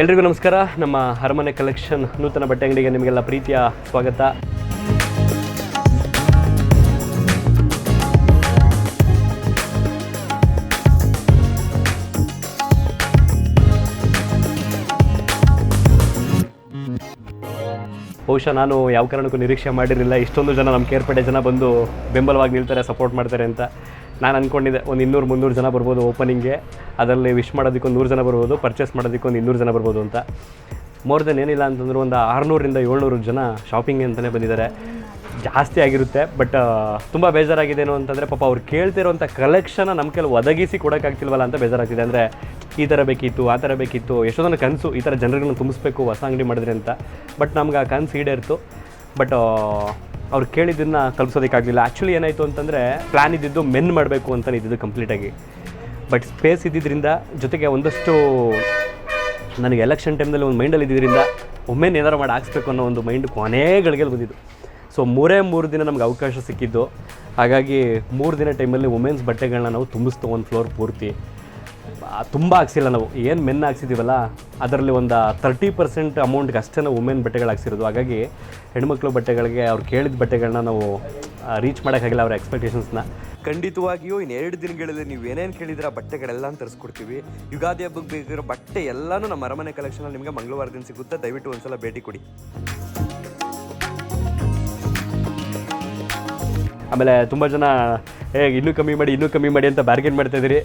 ಎಲ್ರಿಗೂ ನಮಸ್ಕಾರ. ನಮ್ಮ ಅರಮನೆ ಕಲೆಕ್ಷನ್ ನೂತನ ಬಟ್ಟೆ ಅಂಗಡಿಗೆ ನಿಮಗೆಲ್ಲ ಪ್ರೀತಿಯ ಸ್ವಾಗತ. ಬಹುಶಃ ನಾನು ಯಾವ ಕಾರಣಕ್ಕೂ ನಿರೀಕ್ಷೆ ಮಾಡಿರಲಿಲ್ಲ ಇಷ್ಟೊಂದು ಜನ ನಮ್ಮ ಕೇರ್ಪೇಟೆ ಜನ ಬಂದು ಬೆಂಬಲವಾಗಿ ನಿಲ್ತಾರೆ, ಸಪೋರ್ಟ್ ಮಾಡ್ತಾರೆ ಅಂತ. ನಾನು ಅಂದ್ಕೊಂಡಿದ್ದೆ ಒಂದು 200-300 ಜನ ಬರ್ಬೋದು ಓಪನಿಂಗ್ಗೆ, ಅದರಲ್ಲಿ ವಿಶ್ ಮಾಡೋದಕ್ಕೆ ಒಂದು 100 ಜನ ಬರ್ಬೋದು, ಪರ್ಚೇಸ್ ಮಾಡೋದಕ್ಕೆ ಒಂದು 200 ಜನ ಬರ್ಬೋದು ಅಂತ. ಮೋರ್ ದೆನ್ ಏನಿಲ್ಲ ಅಂತಂದ್ರೆ ಒಂದು 600-700 ಜನ ಶಾಪಿಂಗ್ ಅಂತಲೇ ಬಂದಿದ್ದಾರೆ. ಜಾಸ್ತಿ ಆಗಿರುತ್ತೆ. ಬಟ್ ತುಂಬ ಬೇಜಾರಾಗಿದ್ದೇನು ಅಂತಂದರೆ ಪಾಪ ಅವ್ರು ಕೇಳ್ತಿರೋಂಥ ಕಲೆಕ್ಷನ್ನ ನಮ್ಮ ಕೆಲವು ಒದಗಿಸಿ ಕೊಡೋಕ್ಕಾಗ್ತಿಲ್ವಲ್ಲ ಅಂತ ಬೇಜಾರಾಗ್ತಿದೆ. ಅಂದರೆ ಈ ಥರ ಬೇಕಿತ್ತು, ಆ ಥರ ಬೇಕಿತ್ತು, ಎಷ್ಟೋ ಜನ ಕನಸು ಈ ಥರ ಜನರುಗಳನ್ನ ತುಂಬಿಸ್ಬೇಕು ಹೊಸ ಅಂಗಡಿ ಮಾಡಿದ್ರೆ ಅಂತ. ಬಟ್ ನಮ್ಗೆ ಆ ಕನಸು ಈಡೇರಿತು. ಬಟ್ ಅವ್ರು ಕೇಳಿದ್ದನ್ನು ತಲುಪಿಸೋದಕ್ಕಾಗಲಿಲ್ಲ. ಆ್ಯಕ್ಚುಲಿ ಏನಾಯಿತು ಅಂತಂದರೆ ಪ್ಲ್ಯಾನ್ ಇದ್ದಿದ್ದು ಮೆನ್ ಮಾಡಬೇಕು ಅಂತಲೇ ಇದ್ದಿದ್ದು ಕಂಪ್ಲೀಟಾಗಿ. ಬಟ್ ಸ್ಪೇಸ್ ಇದ್ದಿದ್ದರಿಂದ ಜೊತೆಗೆ ಒಂದಷ್ಟು ನನಗೆ ಎಲೆಕ್ಷನ್ ಟೈಮ್ನಲ್ಲಿ ಒಂದು ಮೈಂಡಲ್ಲಿ ಇದ್ದಿದ್ದರಿಂದ ಒಮ್ಮೆನ್ ಏನಾರು ಮಾಡಿ ಹಾಕ್ಸ್ಬೇಕು ಅನ್ನೋ ಒಂದು ಮೈಂಡ್ ಕೊನೆಗಳಿಗೆ ಬಂದಿದ್ದು. ಸೊ 3 ದಿನ ನಮ್ಗೆ ಅವಕಾಶ ಸಿಕ್ಕಿದ್ದು. ಹಾಗಾಗಿ 3 ದಿನ ಟೈಮಲ್ಲಿ ವುಮೆನ್ಸ್ ಬಟ್ಟೆಗಳನ್ನ ನಾವು ತುಂಬಿಸ್ತು ಒಂದು ಫ್ಲೋರ್ ಪೂರ್ತಿ. ತುಂಬ ಹಾಕ್ಸಿಲ್ಲ ನಾವು, ಏನು ಮೆನ್ ಹಾಕ್ಸಿದ್ದೀವಲ್ಲ ಅದರಲ್ಲಿ ಒಂದು 30% ಅಮೌಂಟ್ಗೆ ಅಷ್ಟೇ ನಾವು ವುಮೆನ್ ಬಟ್ಟೆಗಳು ಹಾಕ್ಸಿರೋದು. ಹಾಗಾಗಿ ಹೆಣ್ಮಕ್ಳು ಬಟ್ಟೆಗಳಿಗೆ ಅವ್ರು ಕೇಳಿದ ಬಟ್ಟೆಗಳನ್ನ ನಾವು ರೀಚ್ ಮಾಡೋಕ್ಕಾಗಿಲ್ಲ ಅವ್ರ ಎಕ್ಸ್ಪೆಕ್ಟೇಷನ್ಸ್ನ. ಖಂಡಿತವಾಗಿಯೂ ಇನ್ನು 2 ದಿನಗಳಲ್ಲಿ ನೀವು ಏನೇನು ಕೇಳಿದ್ರೆ ಆ ಬಟ್ಟೆಗಳೆಲ್ಲ ತರಿಸ್ಕೊಡ್ತೀವಿ. ಯುಗಾದಿ ಹಬ್ಬಕ್ಕೆ ಬೇಕಿರೋ ಬಟ್ಟೆ ಎಲ್ಲನೂ ನಮ್ಮ ಅರಮನೆ ಕಲೆಕ್ಷನಲ್ಲಿ ನಿಮಗೆ ಮಂಗಳವಾರ ದಿನ ಸಿಗುತ್ತೆ. ದಯವಿಟ್ಟು ಒಂದ್ಸಲ ಭೇಟಿ ಕೊಡಿ. ಆಮೇಲೆ ತುಂಬ ಜನ ಇನ್ನೂ ಕಮ್ಮಿ ಮಾಡಿ ಅಂತ ಬಾರ್ಗೇನ್ ಮಾಡ್ತಾಯಿದ್ದೀರಿ.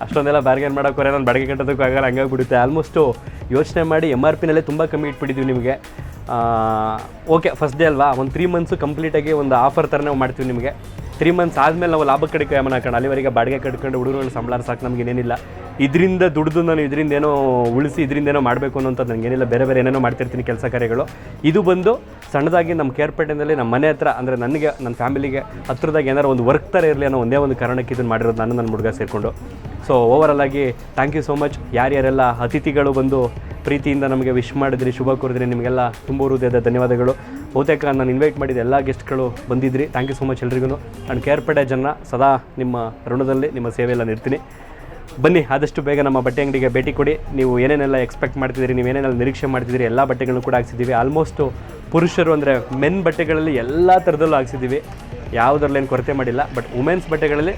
ಅಷ್ಟೊಂದೆಲ್ಲ ಬಾರ್ಗೇನ್ ಮಾಡೋಕ್ಕೋರೆ ನಾನು ಬಾಡಿಗೆ ಕಟ್ಟೋದಕ್ಕೂ ಆಗಲ್ಲ, ಹಂಗಾಗ್ಬಿಡುತ್ತೆ. ಆಲ್ಮೋಸ್ಟು ಯೋಚನೆ ಮಾಡಿ MRPನಲ್ಲೇ ತುಂಬ ಕಮ್ಮಿ ಇಟ್ಬಿಟ್ಟಿದ್ದೀವಿ ನಿಮಗೆ. ಓಕೆ, ಫಸ್ಟ್ ಡೇ ಅಲ್ವಾ, ಒಂದು 3 ಮಂತ್ಸು ಕಂಪ್ಲೀಟಾಗಿ ಒಂದು ಆಫರ್ ಥರ ನಾವು ಮಾಡ್ತೀವಿ ನಿಮಗೆ. 3 ಮಂತ್ಸ್ ಆದಮೇಲೆ ನಾವು ಲಾಭ ಕಡೆ ಕೈ ಹಾಕೋಣ. ಅಲ್ಲಿವರೆಗೆ ಬಾಡಿಗೆ ಕಟ್ಕೊಂಡು ಹುಡುಗರುಗಳು ಸಂಬಳ ಸಾಕು, ನಮಗೇನೇನಿಲ್ಲ. ಇದರಿಂದ ದುಡ್ದು ನಾನು ಇದರಿಂದ ಏನೋ ಉಳಿಸಿ ಇದರಿಂದ ಏನೋ ಮಾಡಬೇಕು ಅನ್ನೋಂಥದ್ದು ನನಗೇನಿಲ್ಲ. ಬೇರೆ ಏನೇನೋ ಮಾಡ್ತಿರ್ತೀನಿ ಕೆಲಸ ಕಾರ್ಯಗಳು. ಇದು ಬಂದು ಸಣ್ಣದಾಗಿ ನಮ್ಮ ಕೇರ್ಪೇಟೆಯಲ್ಲಿ ನಮ್ಮ ಮನೆ ಹತ್ರ, ಅಂದರೆ ನನಗೆ ನನ್ನ ಫ್ಯಾಮಿಲಿಗೆ ಹತ್ರದಾಗಿ ಏನಾರು ಒಂದು ವರ್ಕ್ ಥರ ಇರಲಿ ಅನ್ನೋ ಒಂದೇ ಒಂದು ಕಾರಣಕ್ಕೆ ಇದನ್ನು ಮಾಡಿರೋದು ನಾನು ನನ್ನ ಹುಡುಗ ಸೇರಿಕೊಂಡು. ಸೊ ಓವರಾಲ್ ಆಗಿ ಥ್ಯಾಂಕ್ ಯು ಸೋ ಮಚ್. ಯಾರ್ಯಾರೆಲ್ಲ ಅತಿಥಿಗಳು ಬಂದು ಪ್ರೀತಿಯಿಂದ ನಮಗೆ ವಿಶ್ ಮಾಡಿದ್ರಿ, ಶುಭ ಕೋರಿದ್ರಿ, ನಿಮಗೆಲ್ಲ ತುಂಬ ಹೃದಯದ ಧನ್ಯವಾದಗಳು. ಬಹುತೇಕ ನಾನು ಇನ್ವೈಟ್ ಮಾಡಿದ ಎಲ್ಲ ಗೆಸ್ಟ್ಗಳು ಬಂದಿದ್ರಿ. ಥ್ಯಾಂಕ್ ಯು ಸೋ ಮಚ್ ಎಲ್ರಿಗೂ. ನಾನು ಕೇರ್ಪೇಟೆ ಜನ ಸದಾ ನಿಮ್ಮ ಋಣದಲ್ಲಿ ನಿಮ್ಮ ಸೇವೆಯೆಲ್ಲ ನಿರ್ತೀನಿ. ಬನ್ನಿ, ಆದಷ್ಟು ಬೇಗ ನಮ್ಮ ಬಟ್ಟೆ ಅಂಗಡಿಗೆ ಭೇಟಿ ಕೊಡಿ. ನೀವು ಏನೇನೆಲ್ಲ ಎಕ್ಸ್ಪೆಕ್ಟ್ ಮಾಡ್ತಿದ್ದೀರಿ, ನೀವು ಏನೇನೆಲ್ಲ ನಿರೀಕ್ಷೆ ಮಾಡ್ತಿದ್ದೀರಿ, ಎಲ್ಲ ಬಟ್ಟೆಗಳನ್ನು ಕೂಡ ಹಾಕ್ಸಿದ್ದೀವಿ. ಆಲ್ಮೋಸ್ಟು ಪುರುಷರು ಅಂದರೆ ಮೆನ್ ಬಟ್ಟೆಗಳಲ್ಲಿ ಎಲ್ಲ ಥರದಲ್ಲೂ ಹಾಕ್ಸಿದ್ದೀವಿ, ಯಾವುದರಲ್ಲೇನು ಕೊರತೆ ಮಾಡಿಲ್ಲ. ಬಟ್ ವುಮೆನ್ಸ್ ಬಟ್ಟೆಗಳಲ್ಲಿ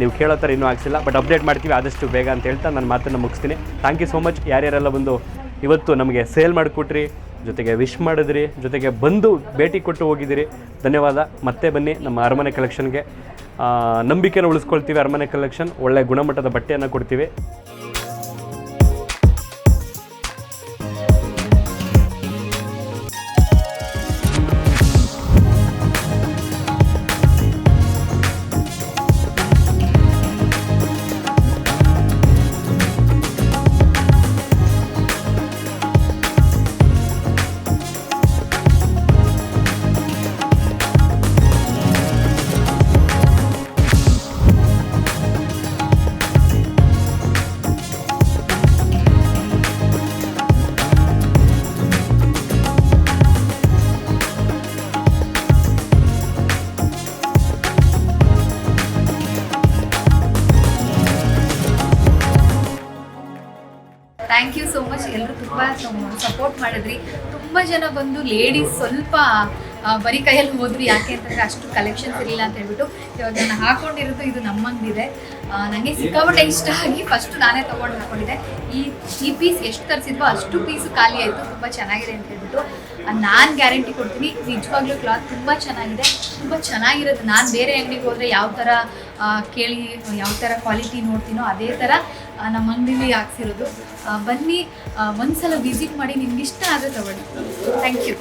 ನೀವು ಕೇಳೋ ಥರ ಇನ್ನೂ ಹಾಕ್ಸಿಲ್ಲ. ಬಟ್ ಅಪ್ಡೇಟ್ ಮಾಡ್ತೀವಿ ಆದಷ್ಟು ಬೇಗ ಅಂತ ಹೇಳ್ತಾ ನನ್ನ ಮಾತನ್ನು ಮುಗಿಸ್ತೀನಿ. Thank you so much. ಯಾರ್ಯಾರೆಲ್ಲ ಬಂದು ಇವತ್ತು ನಮಗೆ ಸೇಲ್ ಮಾಡಿಕೊಟ್ರಿ, ಜೊತೆಗೆ ವಿಶ್ ಮಾಡಿದ್ರಿ, ಜೊತೆಗೆ ಬಂದು ಭೇಟಿ ಕೊಟ್ಟು ಹೋಗಿದ್ದೀರಿ, ಧನ್ಯವಾದ. ಮತ್ತೆ ಬನ್ನಿ ನಮ್ಮ ಅರಮನೆ ಕಲೆಕ್ಷನ್ಗೆ. ನಂಬಿಕೆನ ಉಳಿಸ್ಕೊಳ್ತೀವಿ. ಅರಮನೆ ಕಲೆಕ್ಷನ್ ಒಳ್ಳೆ ಗುಣಮಟ್ಟದ ಬಟ್ಟೆಯನ್ನು ಕೊಡ್ತೀವಿ. Thank you so much. ಎಲ್ಲರೂ ತುಂಬ ಸಪೋರ್ಟ್ ಮಾಡಿದ್ರಿ. ತುಂಬ ಜನ ಬಂದು ಲೇಡೀಸ್ ಸ್ವಲ್ಪ ಬರೀ ಕೈಯಲ್ಲಿ ಹೋದ್ರು. ಯಾಕೆ ಅಂತಂದರೆ ಅಷ್ಟು ಕಲೆಕ್ಷನ್ಸ್ ಇರಲಿಲ್ಲ ಅಂತ ಹೇಳ್ಬಿಟ್ಟು. ಇವಾಗ ನಾನು ಹಾಕೊಂಡಿರೋದು ಇದು ನಮ್ಮ ಅಂಗಡಿದೆ. ನನಗೆ ಸಿಕ್ಕಾಪಟ್ಟೆ ಇಷ್ಟ ಆಗಿ ಫಸ್ಟು ನಾನೇ ತೊಗೊಂಡು ಹಾಕೊಂಡಿದ್ದೆ. ಈ ಪೀಸ್ ಎಷ್ಟು ತರಿಸಿದ್ವೋ ಅಷ್ಟು ಪೀಸು ಖಾಲಿ ಆಯಿತು. ತುಂಬ ಚೆನ್ನಾಗಿದೆ ಅಂತ ಹೇಳ್ಬಿಟ್ಟು ನಾನು ಗ್ಯಾರಂಟಿ ಕೊಡ್ತೀನಿ. ನಿಜವಾಗ್ಲೂ ಕ್ಲಾತ್ ತುಂಬ ಚೆನ್ನಾಗಿದೆ, ತುಂಬ ಚೆನ್ನಾಗಿರೋದು. ನಾನು ಬೇರೆ ಅಂಗಡಿಗೆ ಹೋದರೆ ಯಾವ ಥರ ಕೇಳಿ ಯಾವ ಥರ ಕ್ವಾಲಿಟಿ ನೋಡ್ತೀನೋ ಅದೇ ಥರ ನಮ್ಮ ಅಂಗಡಿಲಿ ಹಾಕ್ಸಿರೋದು. ಬನ್ನಿ, ಒಂದ್ಸಲ ವಿಸಿಟ್ ಮಾಡಿ, ನಿಮ್ಗೆ ಇಷ್ಟ ಆದರೆ ತಗೊಳ್ಳಿ. Thank you.